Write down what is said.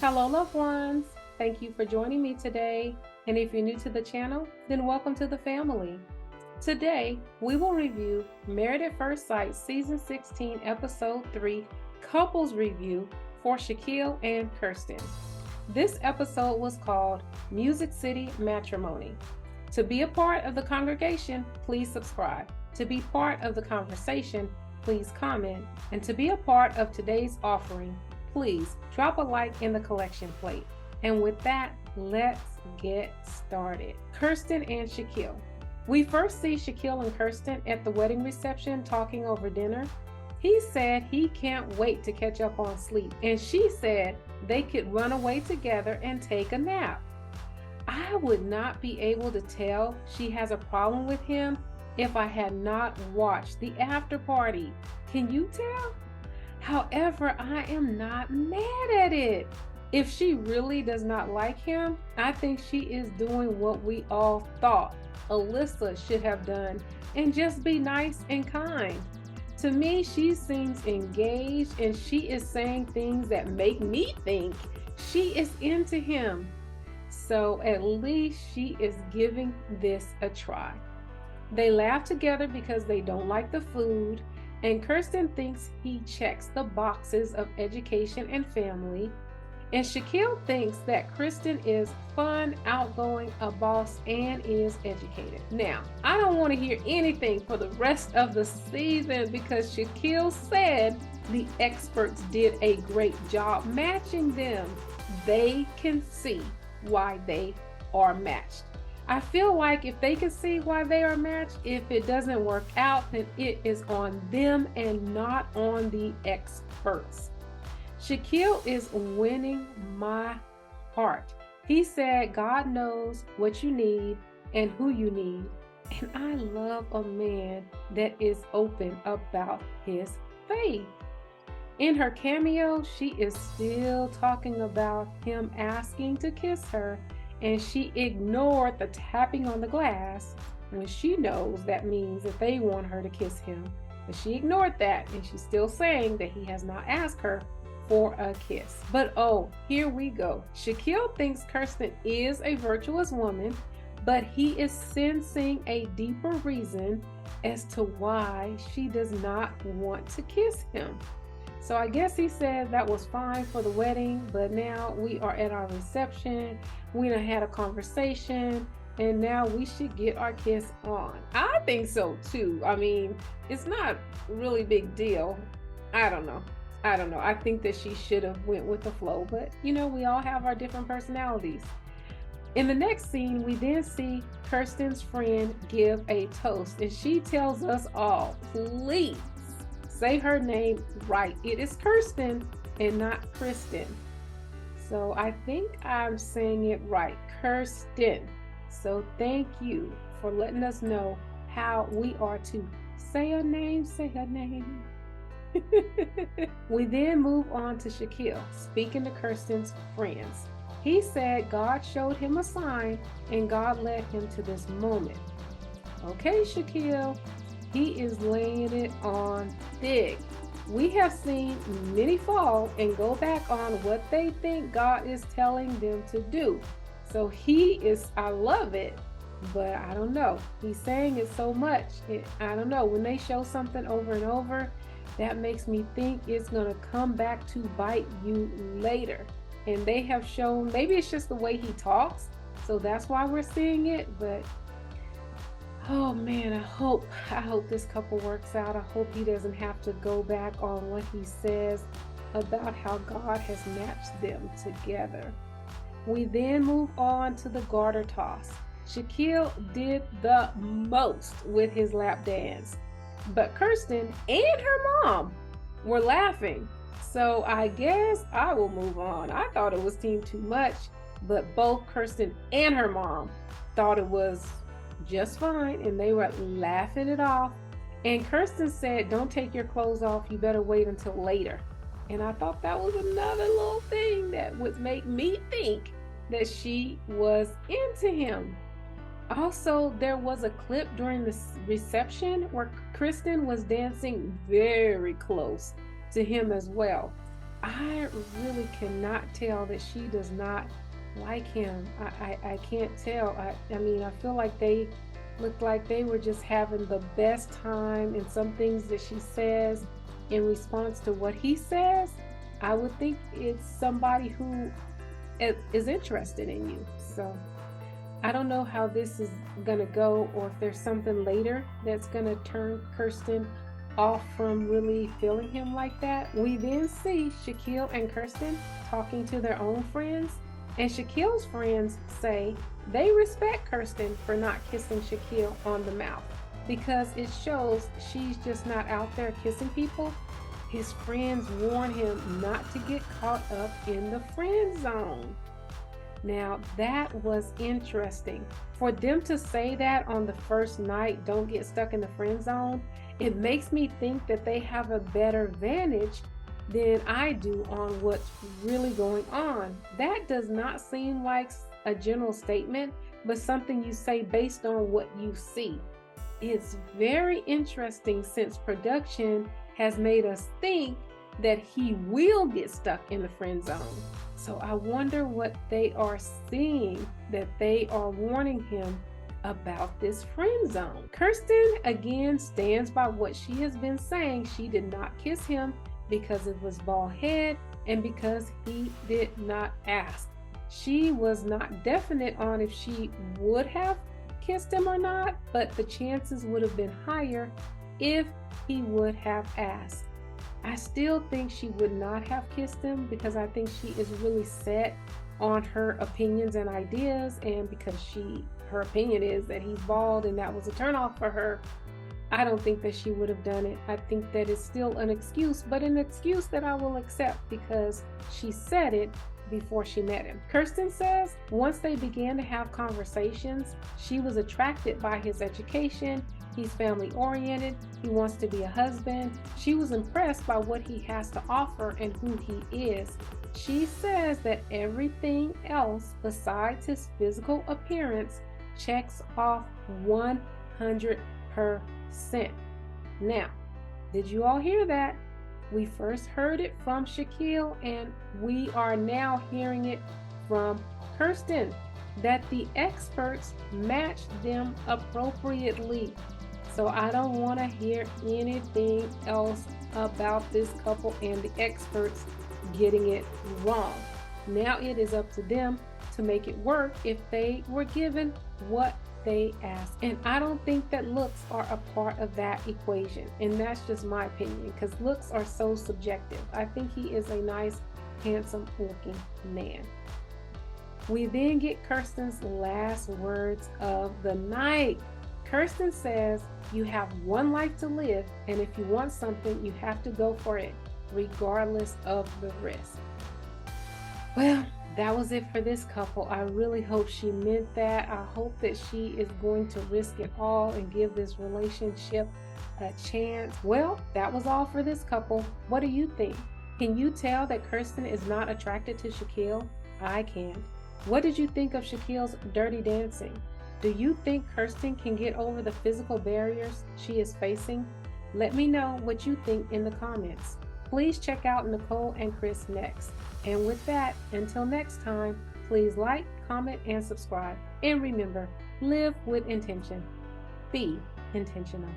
Hello, loved ones. Thank you for joining me today. And if you're new to the channel, then welcome to the family. Today, we will review Married at First Sight Season 16, Episode 3, Couples Review for Shaquille and Kirsten. This episode was called Music City Matrimony. To be a part of the congregation, please subscribe. To be part of the conversation, please comment. And to be a part of today's offering, please drop a like in the collection plate. And with that, let's get started. Kirsten and Shaquille. We first see Shaquille and Kirsten at the wedding reception talking over dinner. He said he can't wait to catch up on sleep, and she said they could run away together and take a nap. I would not be able to tell she has a problem with him if I had not watched the after party. Can you tell? However, I am not mad at it. If she really does not like him, I think she is doing what we all thought Alyssa should have done and just be nice and kind. To me, she seems engaged and she is saying things that make me think she is into him. So at least she is giving this a try. They laugh together because they don't like the food, and Kirsten thinks he checks the boxes of education and family. And Shaquille thinks that Kirsten is fun, outgoing, a boss, and is educated. Now, I don't want to hear anything for the rest of the season because Shaquille said the experts did a great job matching them. They can see why they are matched. I feel like if they can see why they are matched, if it doesn't work out, then it is on them and not on the experts. Shaquille is winning my heart. He said God knows what you need and who you need. And I love a man that is open about his faith. In her cameo, she is still talking about him asking to kiss her, and she ignored the tapping on the glass when she knows that means that they want her to kiss him. But she ignored that, and she's still saying that he has not asked her for a kiss. But oh, here we go. Shaquille thinks Kirsten is a virtuous woman, but he is sensing a deeper reason as to why she does not want to kiss him. So I guess he said that was fine for the wedding, but now we are at our reception. We done had a conversation, and now we should get our kiss on. I think so too. I mean, it's not really big deal. I don't know. I think that she should have went with the flow, but you know, we all have our different personalities. In the next scene, we then see Kirsten's friend give a toast, and she tells us all, please say her name right. It is Kirsten and not Kristen. So I think I'm saying it right, Kirsten. So thank you for letting us know how we are to say her name, say her name. We then move on to Shaquille, speaking to Kirsten's friends. He said God showed him a sign and God led him to this moment. Okay, Shaquille, he is laying it on thick. We have seen many fall and go back on what they think God is telling them to do. So I love it, but I don't know. He's saying it so much. I don't know. When they show something over and over, that makes me think it's going to come back to bite you later. And they have shown, maybe it's just the way he talks, so that's why we're seeing it, but oh man, I hope this couple works out. I hope he doesn't have to go back on what he says about how God has matched them together. We then move on to the garter toss. Shaquille did the most with his lap dance, but Kirsten and her mom were laughing. So I guess I will move on. I thought it was team too much, but both Kirsten and her mom thought it was just fine, and they were laughing it off. And Kirsten said, don't take your clothes off, you better wait until later. And I thought that was another little thing that would make me think that she was into him. Also, there was a clip during the reception where Kirsten was dancing very close to him as well. I really cannot tell that she does not like him. I can't tell. I mean, I feel like they look like they were just having the best time, and some things that she says in response to what he says, I would think it's somebody who is interested in you. So I don't know how this is gonna go, or if there's something later that's gonna turn Kirsten off from really feeling him like that. We then see Shaquille and Kirsten talking to their own friends, and Shaquille's friends say they respect Kirsten for not kissing Shaquille on the mouth because it shows she's just not out there kissing people. His friends warn him not to get caught up in the friend zone. Now that was interesting. For them to say that on the first night, don't get stuck in the friend zone, it makes me think that they have a better vantage than I do on what's really going on. That does not seem like a general statement, but something you say based on what you see. It's very interesting since production has made us think that he will get stuck in the friend zone. So I wonder what they are seeing that they are warning him about this friend zone. Kirsten again stands by what she has been saying. She did not kiss him because it was bald head and because he did not ask. She was not definite on if she would have kissed him or not, but the chances would have been higher if he would have asked. I still think she would not have kissed him because I think she is really set on her opinions and ideas, and because her opinion is that he's bald and that was a turnoff for her. I don't think that she would have done it. I think that it's still an excuse, but an excuse that I will accept because she said it before she met him. Kirsten says once they began to have conversations, she was attracted by his education. He's family oriented. He wants to be a husband. She was impressed by what he has to offer and who he is. She says that everything else besides his physical appearance checks off 100%. Now, did you all hear that? We first heard it from Shaquille, and we are now hearing it from Kirsten, that the experts matched them appropriately. So I don't want to hear anything else about this couple and the experts getting it wrong. Now it is up to them to make it work if they were given what they asked. And I don't think that looks are a part of that equation. And that's just my opinion because looks are so subjective. I think he is a nice, handsome looking man. We then get Kirsten's last words of the night. Kirsten says, you have one life to live, and if you want something, you have to go for it, regardless of the risk. Well, that was it for this couple. I really hope she meant that. I hope that she is going to risk it all and give this relationship a chance. Well, that was all for this couple. What do you think? Can you tell that Kirsten is not attracted to Shaquille? I can. What did you think of Shaquille's dirty dancing? Do you think Kirsten can get over the physical barriers she is facing? Let me know what you think in the comments. Please check out Nicole and Chris next. And with that, until next time, please like, comment, and subscribe. And remember, live with intention. Be intentional.